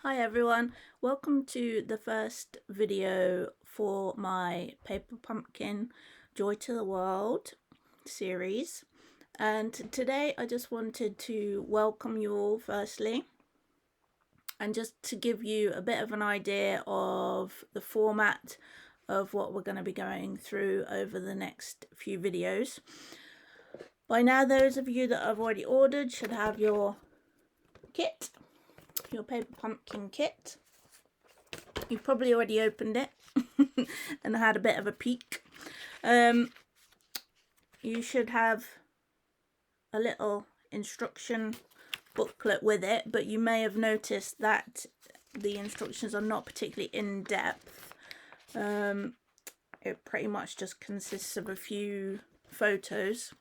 Hi everyone, welcome to the first video for my Paper Pumpkin Joy to the World series, and today I just wanted to welcome you all firstly and just to give you a bit of an idea of the format of what we're going to be going through over the next few videos. By now those of you that have already ordered should have your kit, your Paper Pumpkin kit. You've probably already opened it and had a bit of a peek. You should have a little instruction booklet with it, but you may have noticed that the instructions are not particularly in depth. It pretty much just consists of a few photos.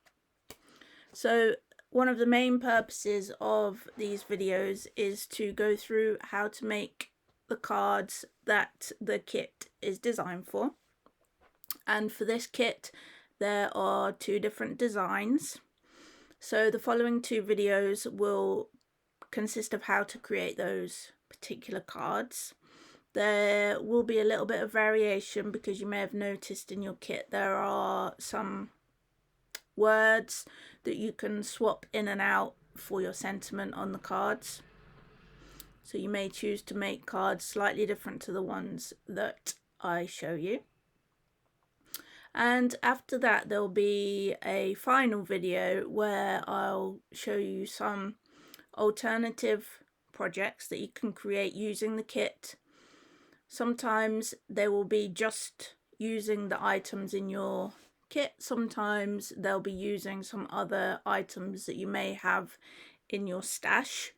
So one of the main purposes of these videos is to go through how to make the cards that the kit is designed for. And for this kit there are two different designs. So the following two videos will consist of how to create those particular cards. There will be a little bit of variation because you may have noticed in your kit there are some words that you can swap in and out for your sentiment on the cards. So you may choose to make cards slightly different to the ones that I show you. And after that there'll be a final video where I'll show you some alternative projects that you can create using the kit. Sometimes they will be just using the items in your kit, sometimes they'll be using some other items that you may have in your stash,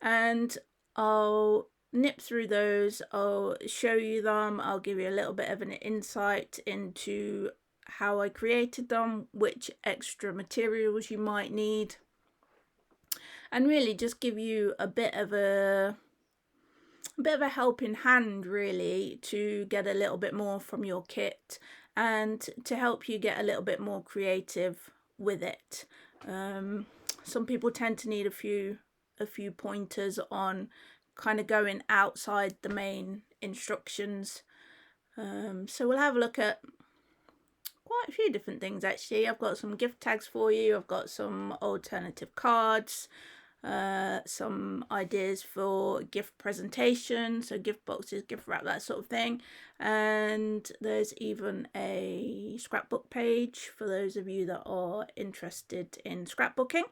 and I'll nip through those. I'll show you them, I'll give you a little bit of an insight into how I created them, which extra materials you might need, and really just give you a bit of a helping hand really to get a little bit more from your kit and to help you get a little bit more creative with it. Some people tend to need a few pointers on kind of going outside the main instructions. So we'll have a look at quite a few different things actually. I've got some gift tags for you, I've got some alternative cards, some ideas for gift presentation, so gift boxes, gift wrap, that sort of thing, and there's even a scrapbook page for those of you that are interested in scrapbooking.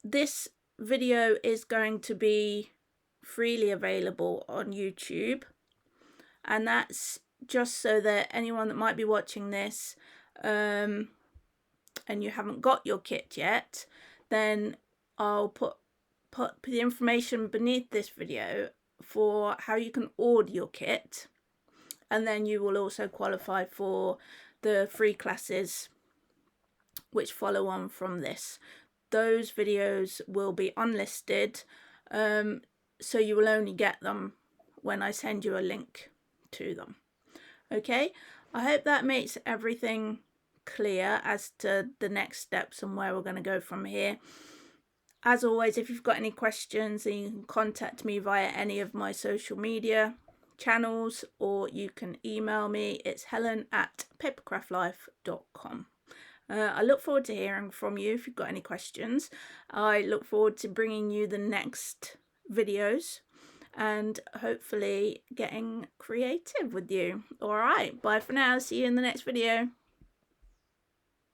This video is going to be freely available on YouTube, and that's just so that anyone that might be watching this and you haven't got your kit yet, then I'll put the information beneath this video for how you can order your kit, and then you will also qualify for the free classes which follow on from this. Those videos will be unlisted, so you will only get them when I send you a link to them. Okay, I hope that makes everything clear as to the next steps and where we're going to go from here. As always, if you've got any questions, then you can contact me via any of my social media channels, or you can email me. It's helen@papercraftlife.com. I look forward to hearing from you if you've got any questions. I look forward to bringing you the next videos and hopefully getting creative with you. All right, bye for now. See you in the next video.